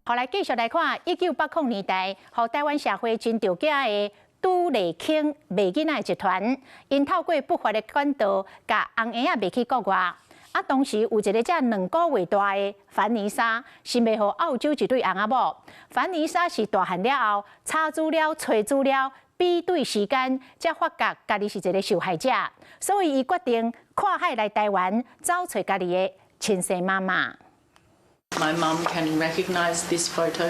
后来继续来看1980年代，互台湾社会真着假的拄丽卿卖囡仔集团，因透过不法的管道，甲红婴仔卖去国外。当时有一个才2个月大的凡妮莎，是卖予澳洲一对翁仔某。凡妮莎是大汉了后，查资料、找资料、比对时间，才发觉家己是一个受害者，所以伊决定跨海来台湾，找找家己的亲生妈妈。 My mum can recognise this photo,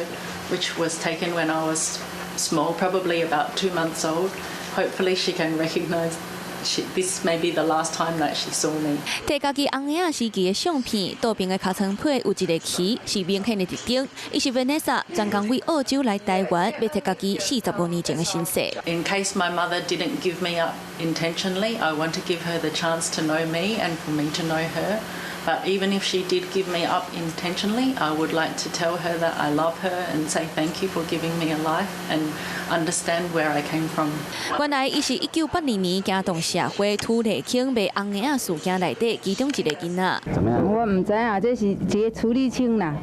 which was taken when I was small, probably about 2 months old. Hopefully, she can recognise. This may be the last time that she saw me. 摕家己红婴仔时期的相片，倒边的尻川皮有一个旗，是明显的特征。伊是 Vanessa， 专工为澳洲来台湾，要摕家己45年前的身世。In case my mother didn't give me up intentionally, I want to give her the chance to know me and for me to know her. But even if she did give me up intentionally, I would like to tell her that I love her and say thank you for giving me a life and understand where I came from. 原来伊是1982年惊动社会拄丽卿卖红婴仔事件内底其中一个囡仔。怎么样？我唔知啊，这是一个处理清啦。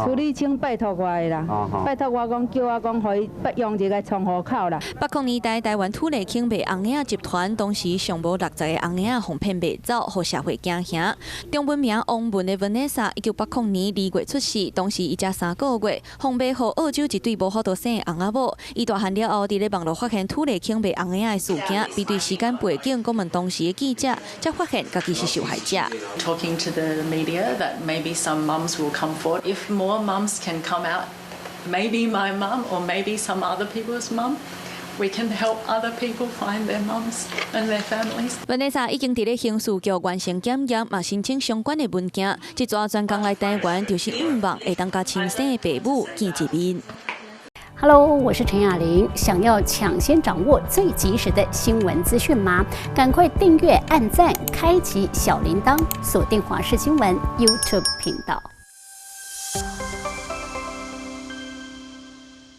处理清拜托我的啦，拜托我讲叫我讲，可以用一个窗户口啦。80年代台湾拄丽卿卖红婴仔集团，当时上无60个红婴仔哄骗卖走，互社会惊吓。中文名王文的 Vanessa， 1980年2月出世，当时伊才3个月，哄卖互澳洲一对无好多生的翁仔某。伊大汉了后，伫咧网络发现拄丽卿卖红婴仔的事件，比对时间背景，讲问当时的记者，才发现家己是受害者。Talking to the media that maybe some mums will come forward. If more mums can come out, maybe my mum or maybe some other people's mum, we can help other people find their mums and their families. Vanessa 已经伫咧刑事局完成检验，嘛申请相关的文件。这抓专工来台湾，就是希望会当甲亲生的爸母见一面。Hello， 我是陈雅玲。想要抢先掌握最及时的新闻资讯吗？赶快订阅、按赞、开启小铃铛，锁定华视新闻 YouTube 频道。